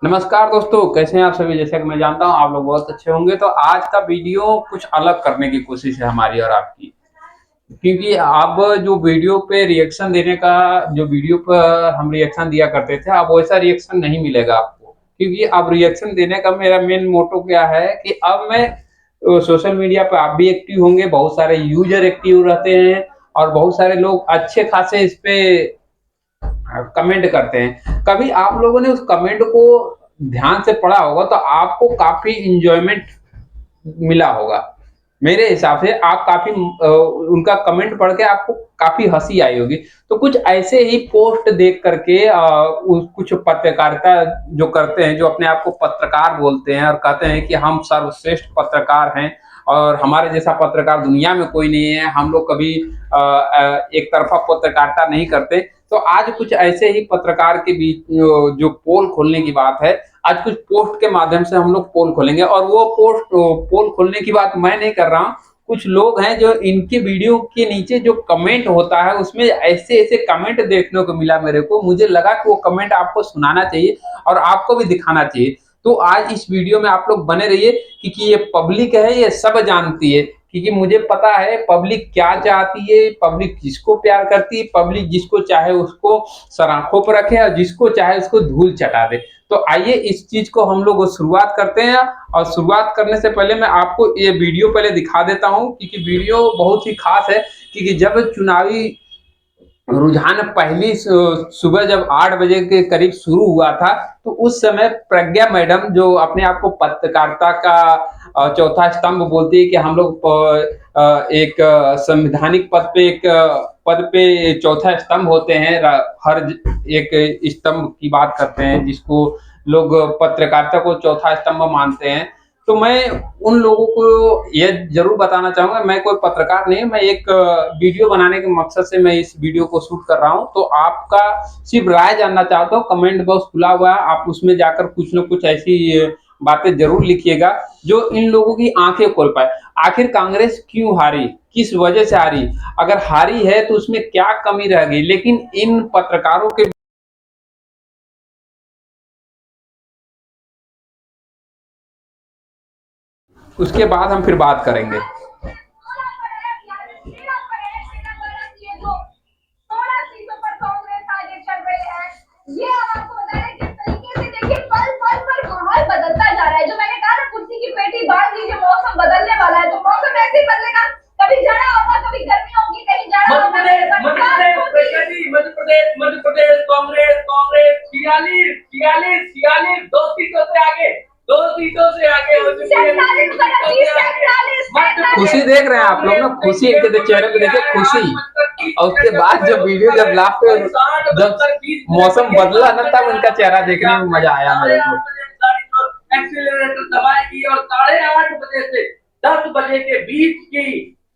नमस्कार दोस्तों, कैसे हैं आप सभी? जैसे कि मैं जानता हूँ आप लोग बहुत अच्छे होंगे। तो आज का वीडियो कुछ अलग करने की कोशिश है हमारी और आपकी। क्योंकि अब जो वीडियो पे रिएक्शन देने का जो वीडियो पर हम रिएक्शन दिया करते थे, अब वैसा रिएक्शन नहीं मिलेगा आपको। क्योंकि अब रिएक्शन देने का मेरा मेन मोटो क्या है कि अब मैं सोशल मीडिया पे आप भी एक्टिव होंगे, बहुत सारे यूज़र एक्टिव रहते हैं और बहुत सारे लोग अच्छे खासे इस पे कमेंट करते हैं। कभी आप लोगों ने उस कमेंट को ध्यान से पढ़ा होगा तो आपको काफ़ी एन्जॉयमेंट मिला होगा। मेरे हिसाब से आप काफ़ी उनका कमेंट पढ़ के आपको काफ़ी हँसी आई होगी। तो कुछ ऐसे ही पोस्ट देख कर के कुछ पत्रकारिता जो करते हैं, जो अपने आप को पत्रकार बोलते हैं और कहते हैं कि हम सर्वश्रेष्ठ पत्रकार हैं और हमारे जैसा पत्रकार दुनिया में कोई नहीं है, हम लोग कभी एक तरफ़ा पत्रकारिता नहीं करते। तो आज कुछ ऐसे ही पत्रकार के बीच जो पोल खोलने की बात है, आज कुछ पोस्ट के माध्यम से हम लोग पोल खोलेंगे और वो पोल खोलने की बात मैं नहीं कर रहा हूँ। कुछ लोग हैं जो इनके वीडियो के नीचे जो कमेंट होता है उसमें ऐसे-ऐसे कमेंट देखने को मिला मेरे को, मुझे लगा कि वो कमेंट आपको सुनाना चाहिए और आपको भी दिखाना चाहिए। तो आज इस वीडियो में आप लोग बने रहिए क्योंकि ये पब्लिक है, ये सब जानती है। क्योंकि मुझे पता है पब्लिक क्या चाहती है, पब्लिक किसको प्यार करती है, पब्लिक जिसको चाहे उसको सराखों पर रखे और जिसको चाहे उसको धूल चटा दे। तो आइए इस चीज़ को हम लोग शुरुआत करते हैं और शुरुआत करने से पहले मैं आपको ये वीडियो पहले दिखा देता हूँ क्योंकि वीडियो बहुत ही ख़ास है। क्योंकि जब चुनावी रुझान पहली सुबह जब 8 बजे के करीब शुरू हुआ था, तो उस समय प्रज्ञा मैडम जो अपने आप को पत्रकारिता का चौथा स्तंभ बोलती है कि हम लोग एक संवैधानिक पद पे पद पे चौथा स्तंभ होते हैं। हर एक स्तंभ की बात करते हैं जिसको लोग पत्रकारिता को चौथा स्तंभ मानते हैं। तो मैं उन लोगों को ये ज़रूर बताना चाहूँगा, मैं कोई पत्रकार नहीं, मैं एक वीडियो बनाने के मकसद से मैं इस वीडियो को शूट कर रहा हूँ। तो आपका सिर्फ राय जानना चाहता हूँ, कमेंट बॉक्स खुला हुआ है, आप उसमें जाकर कुछ न कुछ ऐसी बातें ज़रूर लिखिएगा, जो इन लोगों की आँखें खोल पाए। आखिर कांग्रेस क्यों हारी? किस वजह से हारी? अगर हारी है तो उसमें क्या कमी रह गई? लेकिन इन पत्रकारों के उसके बाद हम फिर बात करेंगे। ये आपको बता रहे किस तरीके से देखिए पल पल पर माहौल बदलता जा रहा है। जो मैंने कहा ना कुर्सी की पेटी बांध लीजिए, मौसम बदलने वाला है तो मौसम ऐसे ही बदलेगा। कभी जाड़ा होगा, कभी गर्मी होगी, कहीं जाड़ा होगा, मध्य प्रदेश कांग्रेस कांग्रेस 46 46 46 दो सीटों से आगे हो चुकी है। खुशी देख रहे हैं आप लोग ना, खुशी इनके चेहरे पे देखिए, खुशी। और उसके बाद जब वीडियो जब लास्ट जब मौसम बदला ना तब उनका चेहरा देखने में मजा आया मेरे को। एक्सीलरेटर दबाएगी और 8:30 बजे से 10 बजे के बीच की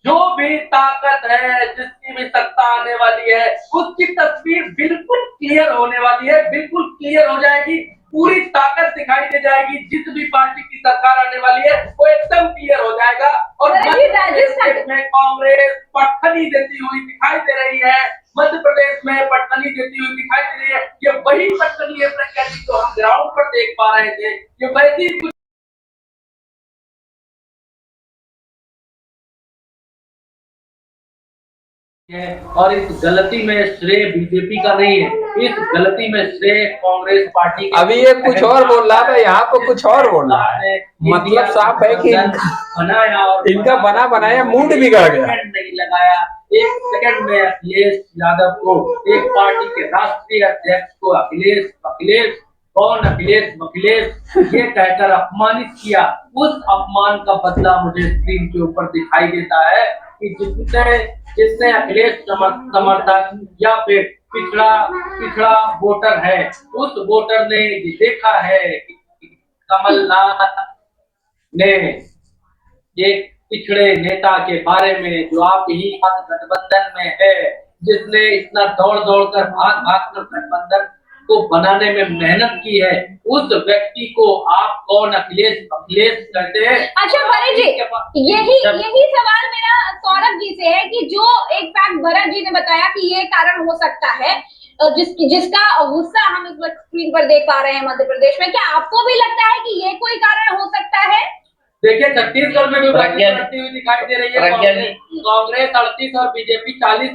जो भी ताकत है, जिसकी भी सत्ता आने वाली है, उसकी तस्वीर बिल्कुल क्लियर होने वाली है, बिल्कुल क्लियर हो जाएगी। पूरी ताकत दिखाई दे जाएगी। जिस भी पार्टी की सरकार आने वाली है वो एकदम क्लियर हो जाएगा। और राजस्थान में कांग्रेस पटखनी देती हुई दिखाई दे रही है, मध्य प्रदेश में पटखनी देती हुई दिखाई दे रही है। ये वही पटखनी है प्रज्ञा जी को हम ग्राउंड पर देख पा रहे थे। ये वैसी कुछ है और इस गलती में श्रेय बीजेपी का नहीं है, इस गलती में श्रेय कांग्रेस पार्टी का। अभी ये कुछ और बोल रहा था, यहाँ पे कुछ और बोल रहा है। मतलब साफ है कि बनाया और इनका बना बनाया मूड बिगड़ गया। नहीं लगाया एक सेकंड में अखिलेश यादव को, एक पार्टी के राष्ट्रीय अध्यक्ष को अखिलेश अखिलेश कौन अखिलेश ये कहकर अपमानित किया। उस अपमान का बदला मुझे स्क्रीन के ऊपर दिखाई देता है कि जिसने अखिलेश समर्थक या फिर पिछड़ा पिछड़ा वोटर है, उस वोटर ने देखा है कि कमलनाथ ने एक पिछड़े नेता के बारे में जो आप ही गठबंधन में है, जिसने इतना दौड़ दौड़ कर भाग कर गठबंधन को बनाने में मेहनत की है, उस व्यक्ति को आप कौन अखिलेश अखिलेश कहते हैं। अच्छा भरत जी, यही यही सवाल मेरा सौरभ जी से है कि जो एक फैक्ट भरत जी ने बताया कि ये कारण हो सकता है, जिसका गुस्सा हम इस वक्त स्क्रीन पर देख पा रहे हैं मध्य प्रदेश में, क्या आपको भी लगता है कि ये कोई कारण हो सकता है? देखिए छत्तीसगढ़ में भी बढ़ती हुई दिखाई दे रही है। कांग्रेस 38 और बीजेपी 40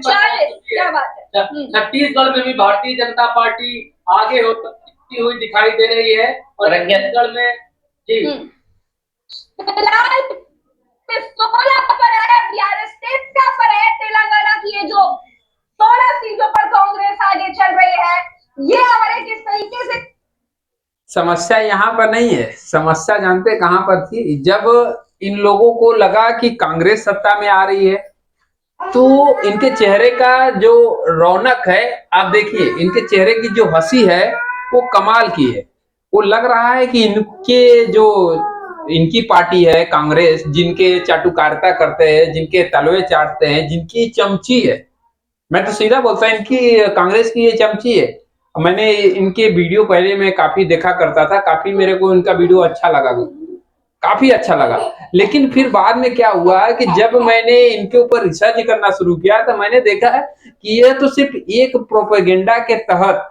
क्या बात है। छत्तीसगढ़ में भी भारतीय जनता पार्टी आगे होती हुई दिखाई दे रही है। और छत्तीसगढ़ में जी फिलहाल 16 पर है, 11 स्टेट का पर है, तेलंगाना की ये जो 16 सीटों पर कांग्रेस आगे चल रही है, ये हमारे किस तरीके से समस्या यहाँ पर नहीं है। समस्या जानते कहाँ पर थी? जब इन लोगों को लगा कि कांग्रेस सत्ता में आ रही है तो इनके चेहरे का जो रौनक है, आप देखिए इनके चेहरे की जो हंसी है वो कमाल की है। वो लग रहा है कि इनके जो इनकी पार्टी है कांग्रेस, जिनके चाटुकारिता करते हैं, जिनके तलवे चाटते हैं, जिनकी चमची है, मैं तो सीधा बोलता हूँ इनकी कांग्रेस की ये चमची है। मैंने इनके वीडियो पहले मैं काफी देखा करता था, काफी मेरे को इनका वीडियो अच्छा लगा, काफी अच्छा लगा। लेकिन फिर बाद में क्या हुआ कि जब मैंने इनके ऊपर रिसर्च करना शुरू किया तो मैंने देखा है कि यह तो सिर्फ एक प्रोपेगेंडा के तहत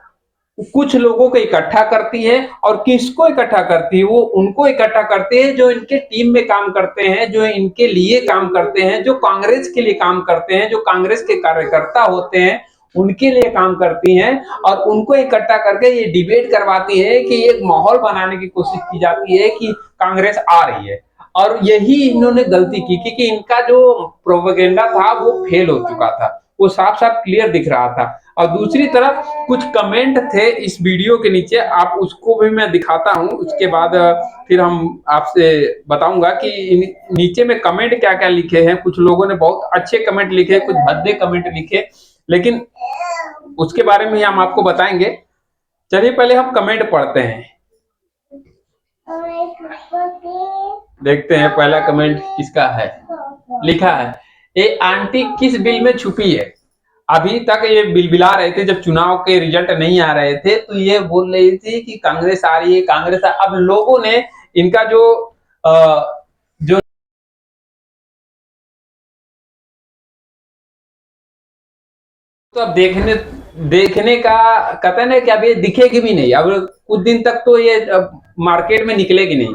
कुछ लोगों को इकट्ठा करती है। और किसको इकट्ठा करती है? वो उनको इकट्ठा करती है जो इनके टीम में काम करते हैं, जो इनके लिए काम करते हैं, जो कांग्रेस के लिए काम करते हैं, जो कांग्रेस के कार्यकर्ता होते हैं उनके लिए काम करती हैं। और उनको इकट्ठा करके ये डिबेट करवाती है कि एक माहौल बनाने की कोशिश की जाती है कि कांग्रेस आ रही है। और यही इन्होंने गलती की क्योंकि इनका जो प्रोपेगेंडा था वो फेल हो चुका था, वो साफ साफ क्लियर दिख रहा था। और दूसरी तरफ कुछ कमेंट थे इस वीडियो के नीचे, आप उसको भी मैं दिखाता हूं, उसके बाद फिर हम आपसे बताऊंगा कि नीचे में कमेंट क्या क्या लिखे हैं। कुछ लोगों ने बहुत अच्छे कमेंट लिखे, कुछ भद्दे कमेंट लिखे, लेकिन उसके बारे में हम आपको बताएंगे। चलिए पहले हम कमेंट पढ़ते हैं, देखते हैं पहला कमेंट किसका है। लिखा है, ये आंटी किस बिल में छुपी है? अभी तक ये बिलबिला रहे थे, जब चुनाव के रिजल्ट नहीं आ रहे थे तो ये बोल रही थी कि कांग्रेस आ रही है, कांग्रेस अब लोगों ने इनका जो तो अब देखने का कहते हैं ना कि अब ये दिखेगी भी नहीं। अब कुछ दिन तक तो ये मार्केट में निकलेगी नहीं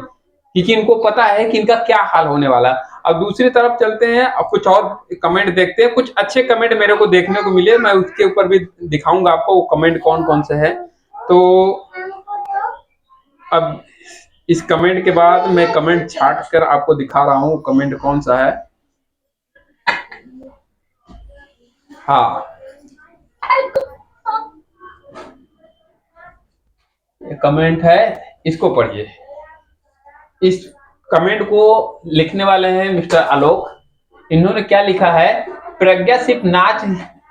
क्योंकि इनको पता है कि इनका क्या हाल होने वाला। अब दूसरी तरफ चलते हैं और कुछ और कमेंट देखते हैं। कुछ अच्छे कमेंट मेरे को देखने को मिले, मैं उसके ऊपर भी दिखाऊंगा आपको वो कमेंट कौन कौन से है। तो अब इस कमेंट के बाद मैं कमेंट छाट कर आपको दिखा रहा हूँ कमेंट कौन सा है। हाँ, ये कमेंट है, इसको पढ़िए। इस कमेंट को लिखने वाले हैं मिस्टर आलोक। इन्होंने क्या लिखा है? प्रज्ञा सिर्फ नाच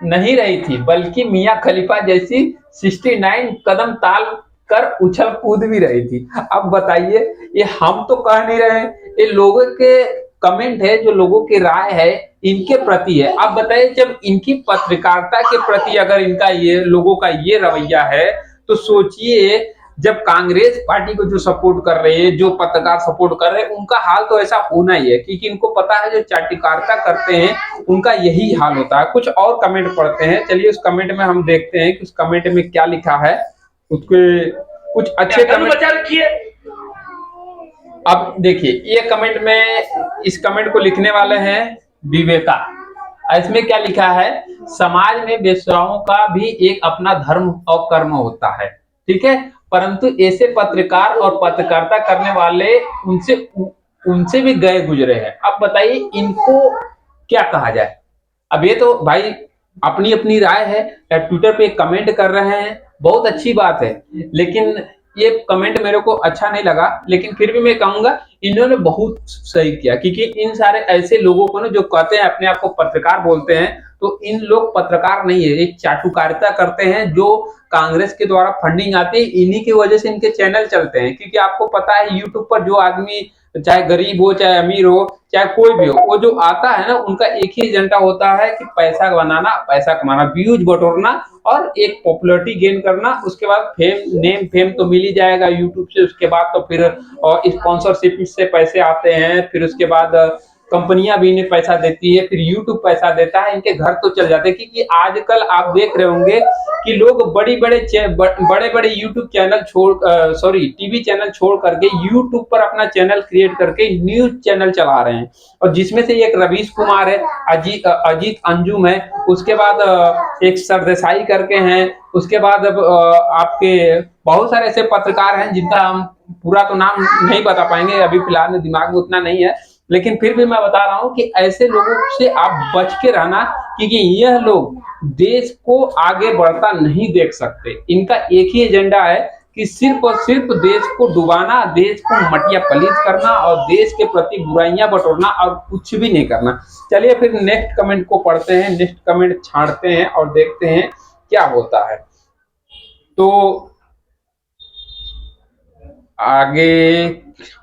नहीं रही थी बल्कि मियां खलीफा जैसी 69 कदम ताल कर उछल कूद भी रही थी। अब बताइए, ये हम तो कह नहीं रहे, ये लोगों के कमेंट है, जो लोगों की राय है इनके प्रति है। अब बताइए, जब इनकी पत्रकारिता के प्रति अगर इनका ये लोगों का ये रवैया है तो सोचिए जब कांग्रेस पार्टी को जो सपोर्ट कर रहे हैं, जो पत्रकार सपोर्ट कर रहे हैं, उनका हाल तो ऐसा होना ही है क्योंकि इनको पता है जो चाटुकारिता करते हैं उनका यही हाल होता है। कुछ और कमेंट पढ़ते हैं, चलिए उस कमेंट में हम देखते हैं कि उस कमेंट में क्या लिखा है। उसके कुछ अच्छे कमेंट रखिए। अब देखिए ये कमेंट में, इस कमेंट को लिखने वाले हैं विवेका। इसमें क्या लिखा है? समाज में वेश्याओं का भी एक अपना धर्म और कर्म होता है, ठीक है, परंतु ऐसे पत्रकार और पत्रकारिता करने वाले उनसे भी गए गुजरे हैं। अब बताइए इनको क्या कहा जाए? अब ये तो भाई अपनी अपनी राय है, या ट्विटर पे कमेंट कर रहे हैं, बहुत अच्छी बात है, लेकिन ये कमेंट मेरे को अच्छा नहीं लगा। लेकिन फिर भी मैं कहूंगा इन्होंने बहुत सही किया क्योंकि इन सारे ऐसे लोगों को ना जो कहते हैं अपने आप को पत्रकार बोलते हैं, तो इन लोग पत्रकार नहीं है, एक चाटुकारिता करते हैं। जो कांग्रेस के द्वारा फंडिंग आती है इन्हीं की वजह से इनके चैनल चलते हैं, क्योंकि आपको पता है यूट्यूब पर जो आदमी चाहे गरीब हो चाहे अमीर हो चाहे कोई भी हो, वो जो आता है ना उनका एक ही एजेंडा होता है कि पैसा बनाना, पैसा कमाना, व्यूज बटोरना और एक पॉपुलैरिटी गेन करना। उसके बाद फेम, नेम फेम तो मिल ही जाएगा यूट्यूब से, उसके बाद तो फिर स्पॉन्सरशिप से पैसे आते हैं, फिर उसके बाद कंपनियां भी इन्हें पैसा देती है, फिर यूट्यूब पैसा देता है, इनके घर तो चल जाते हैं। क्योंकि आजकल आप देख रहे होंगे कि लोग बड़े बड़े यूट्यूब चैनल टीवी चैनल छोड़ करके यूट्यूब पर अपना चैनल क्रिएट करके न्यूज चैनल चला रहे हैं। और जिसमें से एक रवीश कुमार है, अजीत अंजुम है, उसके बाद एक सरदेसाई करके हैं, उसके बाद आपके बहुत सारे ऐसे पत्रकार हैं जिनका हम पूरा तो नाम नहीं बता पाएंगे, अभी फिलहाल में दिमाग में उतना नहीं है, लेकिन फिर भी मैं बता रहा हूं कि ऐसे लोगों से आप बच के रहना, क्योंकि यह लोग देश को आगे बढ़ता नहीं देख सकते। इनका एक ही एजेंडा है कि सिर्फ और सिर्फ देश को डुबाना, देश को मटिया पलीत करना और देश के प्रति बुराइयां बटोरना, और कुछ भी नहीं करना। चलिए फिर नेक्स्ट कमेंट को पढ़ते हैं, नेक्स्ट कमेंट छांटते हैं और देखते हैं क्या होता है। तो आगे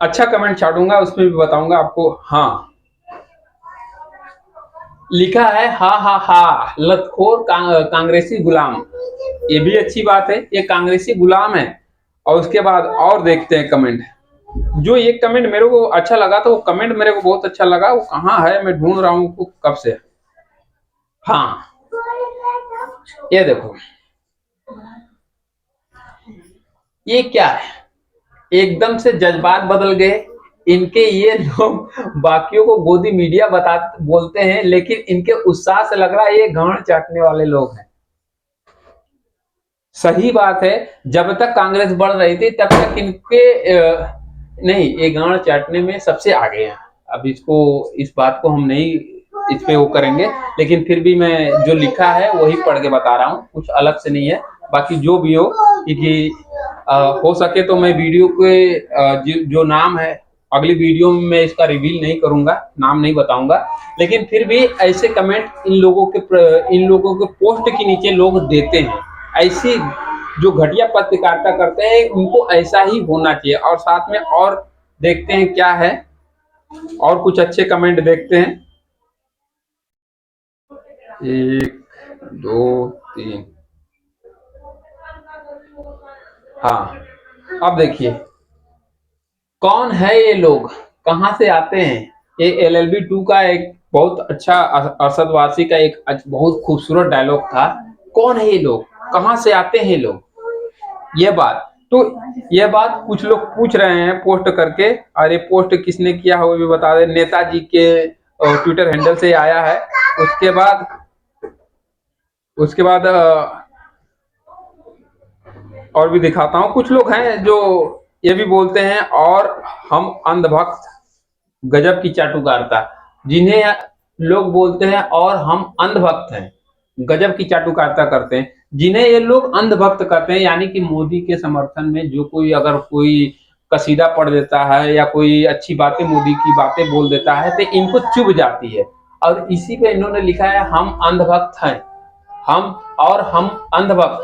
अच्छा कमेंट छाटूंगा, उसमें भी बताऊंगा आपको। हाँ, लिखा है हा हा हा लतखोर कांग्रेसी गुलाम, ये भी अच्छी बात है, ये कांग्रेसी गुलाम है। और उसके बाद और देखते हैं कमेंट। जो एक कमेंट मेरे को अच्छा लगा, तो वो कमेंट मेरे को बहुत अच्छा लगा, वो कहाँ है, मैं ढूंढ रहा हूँ कब से। हाँ, ये देखो, ये क्या है, एकदम से जज्बात बदल गए इनके। ये लोग बाकियों को गोदी मीडिया बोलते हैं, लेकिन इनके उत्साह से लग रहा है ये गांड चाटने वाले लोग हैं। सही बात है, जब तक कांग्रेस बढ़ रही थी तब तक इनके नहीं, ये गांड चाटने में सबसे आगे हैं। अब इस बात को हम नहीं इस पे वो करेंगे, लेकिन फिर भी मैं जो लिखा है वही पढ़ के बता रहा हूँ, कुछ अलग से नहीं है। बाकी जो भी हो, क्योंकि हो सके तो मैं वीडियो के जो नाम है अगली वीडियो में मैं इसका रिवील नहीं करूंगा, नाम नहीं बताऊंगा, लेकिन फिर भी ऐसे कमेंट इन लोगों के पोस्ट के नीचे लोग देते हैं। ऐसी जो घटिया पत्रकारिता करते हैं उनको ऐसा ही होना चाहिए। और साथ में और देखते हैं क्या है, और कुछ अच्छे कमेंट देखते हैं। 1 2 3, हाँ, अब देखिए कौन है ये लोग, कहां से आते हैं। ये LLB 2 का एक बहुत अच्छा अरशद वारसी का एक बहुत खूबसूरत डायलॉग था। कौन है ये लोग, कहां से आते हैं ये लोग, ये बात कुछ लोग पूछ रहे हैं पोस्ट करके। और ये पोस्ट किसने किया है वो भी बता दें, नेताजी के ट्विटर हैंडल से आया है। उसके बाद और भी दिखाता हूं। कुछ लोग हैं जो ये भी बोलते हैं, और हम अंधभक्त गजब की चाटुकारिता, जिन्हें लोग बोलते हैं और हम अंधभक्त हैं, गजब की चाटुकारिता करते हैं, जिन्हें ये लोग अंधभक्त कहते हैं। यानी कि मोदी के समर्थन में जो कोई अगर कोई कसीदा पढ़ देता है या कोई अच्छी बातें मोदी की बातें बोल देता है तो इनको चुभ जाती है। और इसी पे इन्होंने लिखा है हम अंधभक्त हैं, हम अंधभक्त,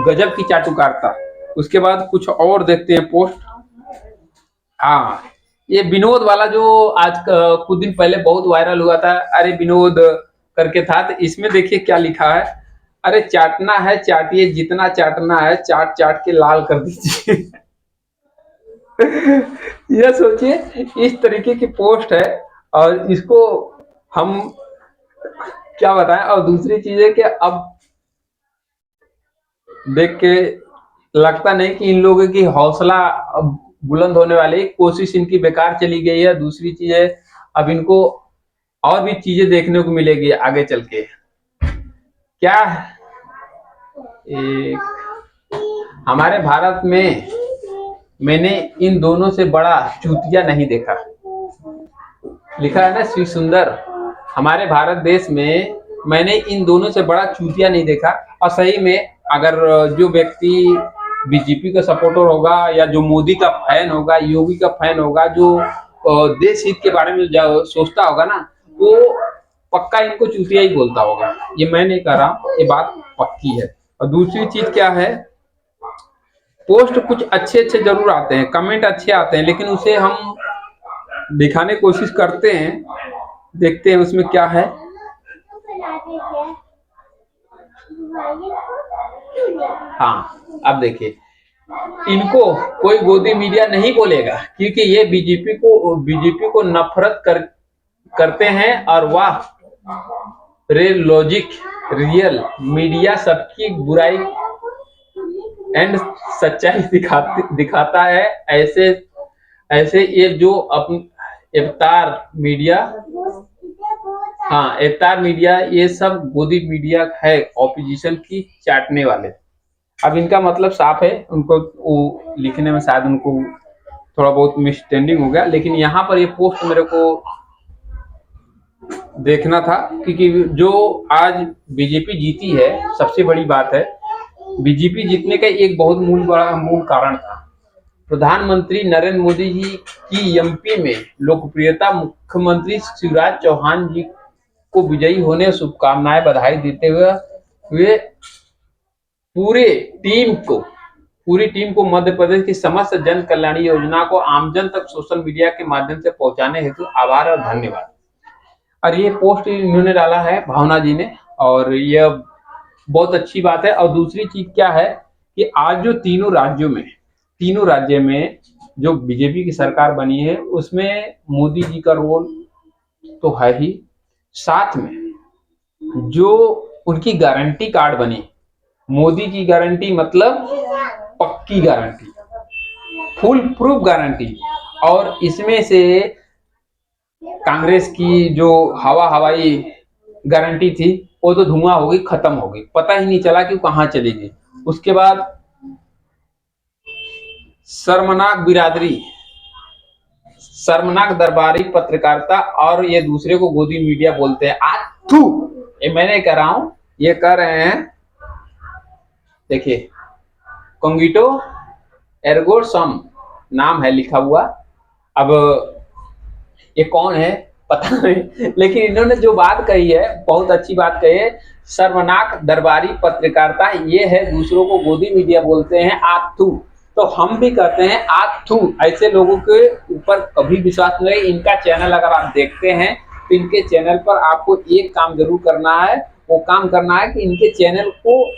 गजब की चाटुकारिता। उसके बाद कुछ और देखते हैं पोस्ट। हाँ, ये विनोद वाला जो आज कुछ दिन पहले बहुत वायरल हुआ था, अरे विनोद करके था, तो इसमें देखिए क्या लिखा है। अरे चाटना है चाटिए, जितना चाटना है चाट चाट के लाल कर दीजिए। यह सोचिए, इस तरीके की पोस्ट है और इसको हम क्या बताएं। और दूसरी चीज है कि अब देख के लगता नहीं कि इन लोगों की हौसला बुलंद होने वाली, कोशिश इनकी बेकार चली गई है। दूसरी चीज है, अब इनको और भी चीजें देखने को मिलेगी आगे चल के। क्या हमारे भारत में मैंने इन दोनों से बड़ा चूतिया नहीं देखा, लिखा है ना श्री सुंदर। हमारे भारत देश में मैंने इन दोनों से बड़ा चूतिया नहीं देखा। और सही में अगर जो व्यक्ति बीजेपी का सपोर्टर होगा या जो मोदी का फैन होगा, योगी का फैन होगा, जो देश हित के बारे में सोचता होगा ना, वो पक्का इनको चूतिया ही बोलता होगा। ये मैं नहीं कह रहा, ये बात पक्की है। और दूसरी चीज क्या है, पोस्ट कुछ अच्छे जरूर आते हैं, कमेंट अच्छे आते हैं, लेकिन उसे हम दिखाने की कोशिश करते हैं। देखते हैं उसमें क्या है। हाँ, अब देखिए, इनको कोई गोदी मीडिया नहीं बोलेगा, क्योंकि ये बीजेपी को नफरत करते हैं और वाह रे लॉजिक रियल मीडिया सबकी बुराई एंड सच्चाई दिखाता है। ऐसे ऐसे ये जो इफ्तार मीडिया, हाँ इफ्तार मीडिया, ये सब गोदी मीडिया है ऑपोजिशन की चाटने वाले। अब इनका मतलब साफ है, उनको वो लिखने में शायद उनको थोड़ा बहुत मिसअंडरस्टैंडिंग हो गया, लेकिन यहाँ पर ये पोस्ट मेरे को देखना था क्योंकि जो आज बीजेपी जीती है, सबसे बड़ी बात है बीजेपी जीतने का एक बहुत मूल कारण था प्रधानमंत्री नरेंद्र मोदी जी की एमपी में लोकप्रियता। मुख्यमंत्री शिवराज चौहान जी को विजयी होने शुभकामनाएं बधाई देते हुए वे पूरी टीम को मध्य प्रदेश की समस्त जन कल्याणी योजना को आमजन तक सोशल मीडिया के माध्यम से पहुंचाने हेतु आभार और धन्यवाद। और ये पोस्ट इन्होंने डाला है भावना जी ने, और यह बहुत अच्छी बात है। और दूसरी चीज क्या है कि आज जो तीनों राज्य में जो बीजेपी की सरकार बनी है उसमें मोदी जी का रोल तो है ही, साथ में जो उनकी गारंटी कार्ड बनी, मोदी की गारंटी मतलब पक्की गारंटी, फुल प्रूफ गारंटी, और इसमें से कांग्रेस की जो हवाई गारंटी थी वो तो धुआं हो गई, खत्म हो गई, पता ही नहीं चला कि कहां चली गई। उसके बाद शर्मनाक दरबारी पत्रकारिता, और ये दूसरे को गोदी मीडिया बोलते हैं। आथू, ये मैंने कह रहा हूं, ये कह रहे हैं, देखिए कॉन्गिटो एर्गो सम नाम है लिखा हुआ। अब ये कौन है पता नहीं, लेकिन इन्होंने जो बात कही है बहुत अच्छी बात कही है। शर्मनाक दरबारी पत्रकारिता, ये है दूसरों को गोदी मीडिया बोलते हैं आथू, तो हम भी कहते हैं आथू। ऐसे लोगों के ऊपर कभी विश्वास नहीं। इनका चैनल अगर आप देखते हैं तो इनके चैनल पर आपको एक काम जरूर करना है, वो काम करना है कि इनके चैनल को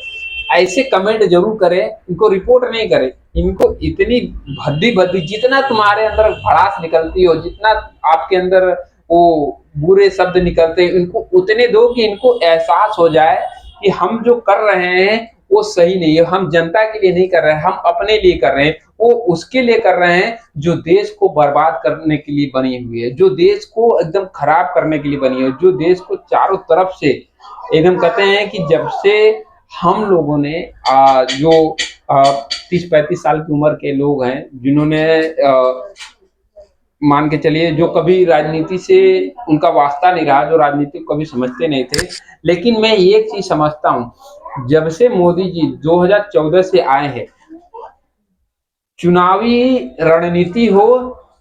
ऐसे कमेंट जरूर करें, इनको रिपोर्ट नहीं करें। इनको इतनी भद्दी जितना तुम्हारे अंदर भड़ास निकलती हो, जितना आपके अंदर वो बुरे शब्द निकलते हैं, इनको उतने दो कि इनको एहसास हो जाए कि हम जो कर रहे हैं वो सही नहीं है। हम जनता के लिए नहीं कर रहे हैं, हम अपने लिए कर रहे हैं। वो उसके लिए कर रहे हैं जो देश को बर्बाद करने के लिए बनी हुई है, जो देश को एकदम खराब करने के लिए बनी है, जो देश को चारों तरफ से एकदम कहते हैं कि जब से हम लोगों ने जो 30-35 साल की उम्र के लोग हैं, जिन्होंने मान के चलिए जो कभी राजनीति से उनका वास्ता नहीं रहा, जो राजनीति को कभी समझते नहीं थे, लेकिन मैं एक चीज समझता हूं, जब से मोदी जी 2014 से आए हैं, चुनावी रणनीति हो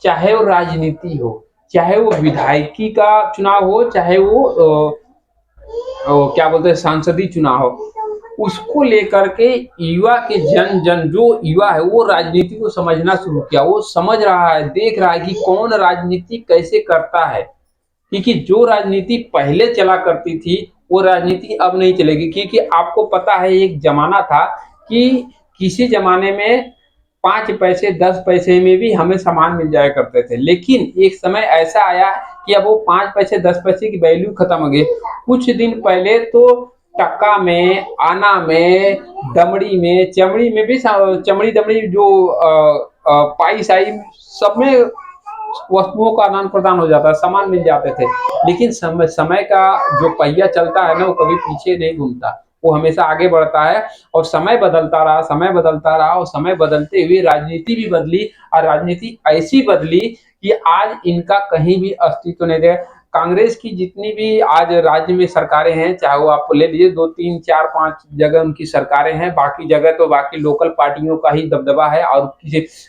चाहे वो राजनीति हो, चाहे वो विधायकी का चुनाव हो, चाहे वो क्या बोलते हैं सांसदीय चुनाव हो, उसको लेकर के युवा के जन जो युवा है वो राजनीति को समझना शुरू किया। वो समझ रहा है, देख रहा है कि कौन राजनीति कैसे करता है, क्योंकि जो राजनीति पहले चला करती थी वो राजनीति अब नहीं चलेगी। क्योंकि आपको पता है एक जमाना था कि किसी जमाने में 5 पैसे 10 पैसे में भी हमें सामान मिल जाया करते थे, लेकिन एक समय ऐसा आया कि अब वो 5 पैसे 10 पैसे की वैल्यू खत्म हो गई। कुछ दिन पहले तो टक्का में, आना में, दमड़ी में, चमड़ी में भी, चमड़ी दमड़ी जो पाई साई सब में वस्तुओं का आदान प्रदान हो जाता है, सामान मिल जाते थे। लेकिन समय का जो पहिया चलता है ना, वो कभी पीछे नहीं घूमता, वो हमेशा आगे बढ़ता है। और समय बदलता रहा और समय बदलते हुए राजनीति भी बदली, और राजनीति ऐसी बदली कि आज इनका कहीं भी अस्तित्व नहीं रहा। कांग्रेस की जितनी भी आज राज्य में सरकारें हैं, चाहे वो आप ले लीजिए 2, 3, 4, 5 जगह उनकी सरकारें हैं, बाकी जगह तो बाकी लोकल पार्टियों का ही दबदबा है। और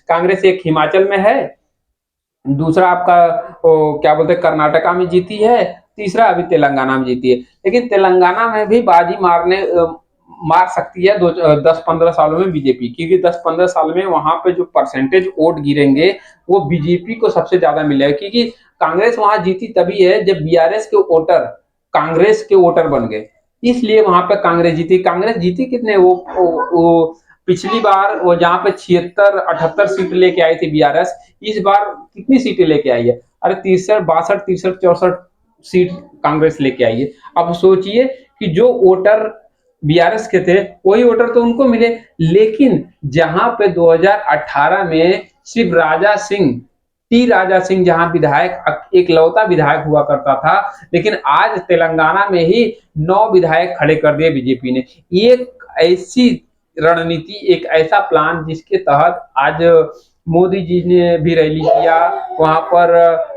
कांग्रेस एक हिमाचल में है, दूसरा आपका क्या बोलते हैं कर्नाटका में जीती है, तीसरा अभी तेलंगाना में जीती है। लेकिन तेलंगाना में भी बाजी मार सकती है 10-15 सालों में बीजेपी, क्योंकि 10-15 साल में वहां पे जो परसेंटेज वोट गिरेंगे वो बीजेपी को सबसे ज्यादा मिलेगा। क्योंकि कांग्रेस वहां जीती तभी है जब बीआरएस के वोटर कांग्रेस के वोटर बन गए, इसलिए वहां पे कांग्रेस जीती कितने, वो पिछली बार वो जहाँ पे 76-78 सीट लेके आई थी बीआरएस, इस बार कितनी सीटें लेके आई है? अरे 63, 62, 63, 64 सीट कांग्रेस लेके आई है। अब सोचिए कि जो वोटर बीआरएस के थे वही वोटर तो उनको मिले, लेकिन जहां पे 2018 में सिर्फ राजा सिंह, टी राजा सिंह जहां विधायक एक लौता विधायक हुआ करता था, लेकिन आज तेलंगाना में ही 9 विधायक खड़े कर दिए बीजेपी ने। एक ऐसी रणनीति, एक ऐसा प्लान जिसके तहत आज मोदी जी ने भी रैली किया, वहां पर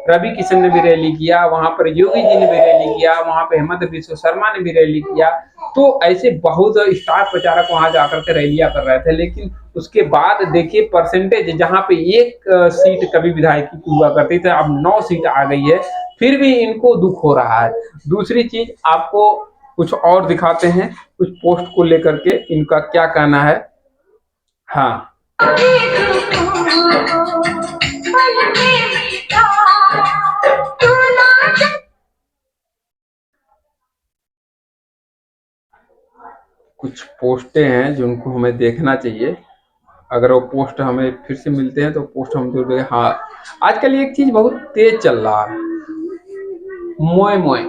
रवि किशन ने भी रैली किया, वहां पर योगी जी ने भी रैली किया, वहां पे हेमंत बिश्व शर्मा ने भी रैली किया। तो ऐसे बहुत स्टार प्रचारक वहां जाकर के रैलियां कर रहे थे, लेकिन उसके बाद देखिए परसेंटेज, जहां पे एक सीट कभी विधायकी की हुआ करती थी अब 9 सीट आ गई है, फिर भी इनको दुख हो रहा है। दूसरी चीज आपको कुछ और दिखाते हैं, कुछ पोस्ट को लेकर के इनका क्या कहना है। हाँ, कुछ पोस्टें हैं जिनको हमें देखना चाहिए, अगर वो पोस्ट हमें फिर से मिलते हैं तो पोस्ट हम जरूर देखें। हाँ, आजकल एक चीज बहुत तेज चल रहा है, मोए मोए,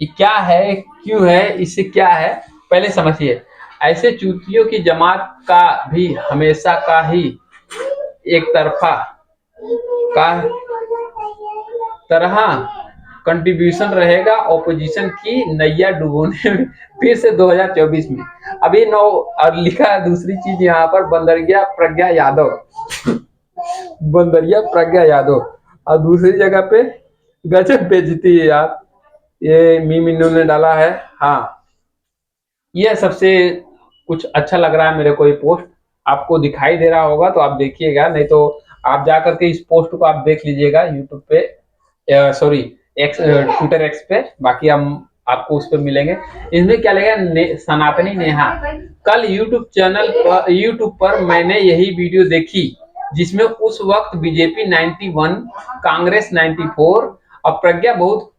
ये क्या है, क्यों है, इससे क्या है पहले समझिए। ऐसे चूतियों की जमात का भी हमेशा का ही एक तरफा का तरह कंट्रीब्यूशन रहेगा ऑपोजिशन की नैया डुबोने में फिर से 2024 में। अभी नौ और लिखा है दूसरी चीज यहाँ पर, बंदरिया प्रज्ञा यादव बंदरिया प्रज्ञा यादव, और दूसरी जगह पे गजब बेइज्जती है यार, ये मीम इन्होंने डाला है। हाँ, ये सबसे कुछ अच्छा लग रहा है मेरे को, ये पोस्ट आपको दिखाई दे रहा होगा तो आप देखिएगा, नहीं तो आप जा करके इस पोस्ट को आप देख लीजिएगा यूट्यूब पे, सॉरी एक्स, ट्विटर एक्स पे, बाकी हम आपको उस पर मिलेंगे। इसमें क्या लगेगा, सनातनी नेहा, कल यूट्यूब पर मैंने यही वीडियो देखी जिसमें उस वक्त बीजेपी 91, कांग्रेस 94 और प्रज्ञा बहुत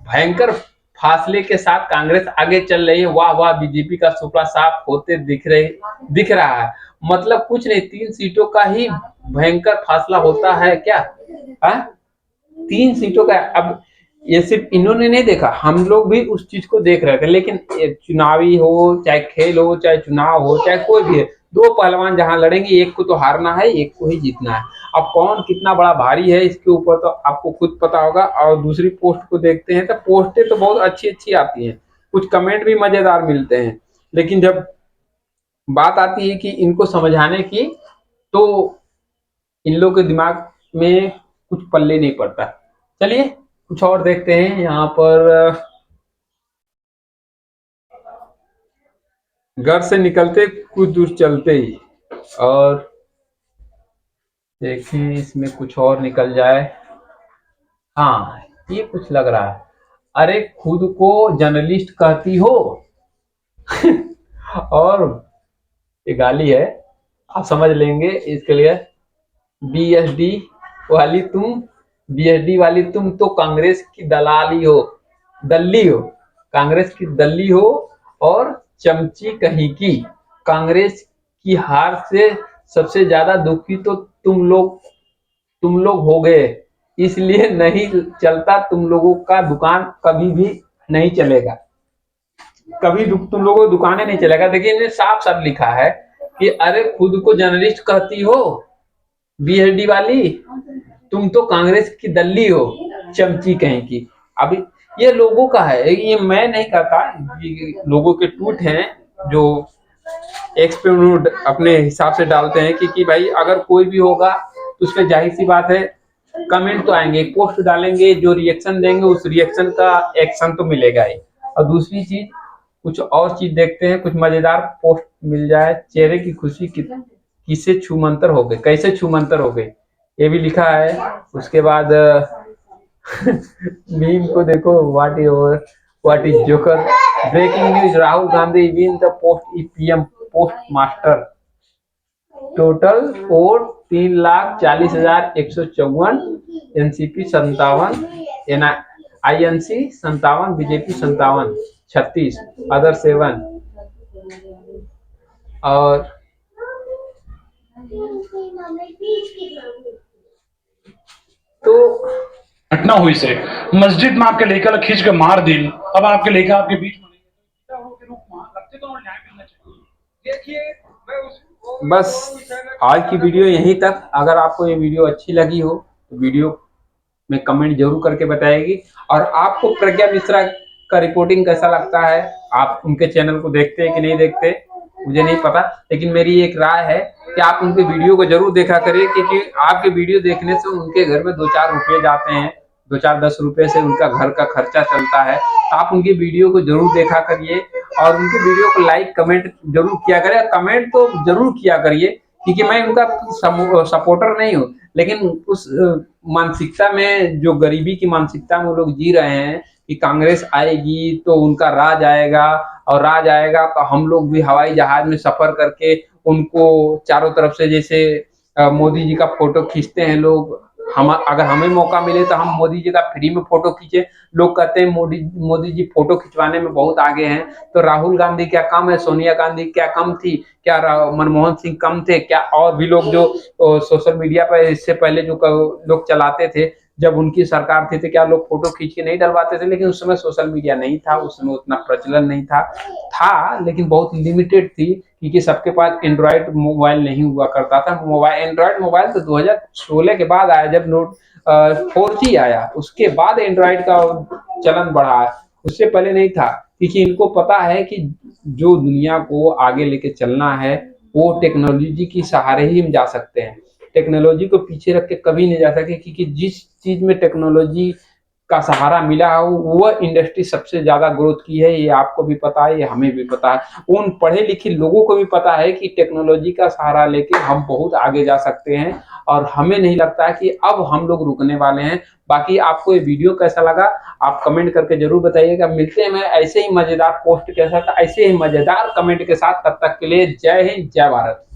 भयंकर फासले के साथ कांग्रेस आगे चल रही है। वाह वाह, बीजेपी का सुपड़ा साफ होते दिख रहा है। मतलब कुछ नहीं, 3 सीटों का ही भयंकर फासला होता है क्या? है 3 सीटों का। अब ये सिर्फ इन्होंने नहीं देखा, हम लोग भी उस चीज को देख रहे थे, लेकिन चुनावी हो चाहे खेल हो चाहे चुनाव हो चाहे कोई भी है, 2 पहलवान जहां लड़ेंगे एक को तो हारना है, एक को ही जीतना है। अब कौन कितना बड़ा भारी है इसके ऊपर तो आपको खुद पता होगा। और दूसरी पोस्ट को देखते हैं तो पोस्टें तो बहुत अच्छी अच्छी आती हैं, कुछ कमेंट भी मजेदार मिलते हैं, लेकिन जब बात आती है कि इनको समझाने की तो इन लोगों के दिमाग में कुछ पल्ले नहीं पड़ता। चलिए कुछ और देखते हैं यहाँ पर। घर से निकलते कुछ दूर चलते ही, और देखें इसमें कुछ और निकल जाए। हाँ, ये कुछ लग रहा है, अरे खुद को जर्नलिस्ट कहती हो और ये गाली है, आप समझ लेंगे इसके लिए। बीएसडी वाली तुम, बीएसडी वाली तुम तो कांग्रेस की दलाली हो, दल्ली हो, कांग्रेस की दल्ली हो और चमची कहीं की। कांग्रेस की हार से सबसे ज्यादा दुखी तो तुम लोग हो गए, इसलिए नहीं चलता तुम लोगों का दुकान, कभी भी नहीं चलेगा, कभी तुम लोगों को दुकानें नहीं चलेगा। देखिए इन्हें साफ साफ लिखा है कि अरे खुद को जर्नलिस्ट कहती हो बीएसडी वाली, तुम तो कांग्रेस की दल्ली हो, चमची कहीं की। अभी ये लोगों का है, ये मैं नहीं कहता, ये लोगों के ट्वीट हैं जो एक्स पे उन्होंने अपने हिसाब से डालते हैं कि भाई अगर कोई भी होगा तो उस पर जाहिर सी बात है कमेंट तो आएंगे, पोस्ट डालेंगे, जो रिएक्शन देंगे उस रिएक्शन का एक्शन तो मिलेगा ही। और दूसरी चीज कुछ और चीज देखते हैं, कुछ मजेदार पोस्ट मिल जाए। चेहरे की खुशी किसे छूमंतर हो गए, कैसे छूमंतर हो गए, ये भी लिखा है। उसके बाद मीम को देखो, what is joker, breaking news, Rahul Gandhi win the post EPM post master, total vote 3,40,154, NCP 57, INC 57, BJP 57, 36, other 7। और तो घटना हुई से मस्जिद में आपके लेकर खींच के मार दी, अब आपके लेकर आपके बीच में के रूप में लगते तो न्याय मिलना चाहिए। देखिए बस आज की वीडियो यहीं तक। अगर आपको ये वीडियो अच्छी लगी हो तो वीडियो में कमेंट जरूर करके बताएगी। और आपको प्रज्ञा मिश्रा का रिपोर्टिंग कैसा लगता है, आप उनके चैनल को देखते हैं कि नहीं देखते मुझे नहीं पता, लेकिन मेरी एक राय है कि आप उनके वीडियो को जरूर देखा करिए, क्योंकि आपके वीडियो देखने से उनके घर में 2-4 रुपये जाते हैं, 2-4-10 रुपये से उनका घर का खर्चा चलता है। तो आप उनकी वीडियो को जरूर देखा करिए और उनकी वीडियो को लाइक कमेंट जरूर किया करिए। कमेंट तो जरूर किया करिए, क्योंकि मैं उनका सपोर्टर नहीं हूँ, लेकिन उस मानसिकता में, जो गरीबी की मानसिकता में वो लोग जी रहे हैं कि कांग्रेस आएगी तो उनका राज आएगा, और राज आएगा तो हम लोग भी हवाई जहाज में सफर करके उनको चारों तरफ से, जैसे मोदी जी का फोटो खींचते हैं लोग, हम अगर हमें मौका मिले तो हम मोदी जी का फ्री में फोटो खींचे। लोग कहते हैं मोदी जी फोटो खिंचवाने में बहुत आगे हैं, तो राहुल गांधी क्या कम है, सोनिया गांधी क्या कम थी क्या, मनमोहन सिंह कम थे क्या? और भी लोग जो सोशल मीडिया पर इससे पहले जो लोग चलाते थे, जब उनकी सरकार थी तो क्या लोग फोटो खींच के नहीं डलवाते थे? लेकिन उस समय सोशल मीडिया नहीं था, उस समय उतना प्रचलन नहीं था लेकिन बहुत लिमिटेड थी, क्योंकि सबके पास एंड्रॉयड मोबाइल नहीं हुआ करता था। एंड्रॉयड मोबाइल तो 2016 के बाद आया, जब नोट 4G आया, उसके बाद एंड्रॉयड का चलन बढ़ा है, उससे पहले नहीं था। क्योंकि इनको पता है कि जो दुनिया को आगे लेके चलना है वो टेक्नोलॉजी की सहारे ही हम जा सकते हैं, टेक्नोलॉजी को पीछे रख के कभी नहीं जा सके। क्योंकि जिस चीज में टेक्नोलॉजी का सहारा मिला है वो इंडस्ट्री सबसे ज्यादा ग्रोथ की है, ये आपको भी पता है, ये हमें भी पता है, उन पढ़े लिखे लोगों को भी पता है कि टेक्नोलॉजी का सहारा लेके हम बहुत आगे जा सकते हैं, और हमें नहीं लगता है कि अब हम लोग रुकने वाले हैं। बाकी आपको ये वीडियो कैसा लगा आप कमेंट करके जरूर बताइएगा। मिलते हैं मैं ऐसे ही मजेदार पोस्ट के साथ, ऐसे ही मजेदार कमेंट के साथ। तब तक के लिए जय हिंद, जय भारत।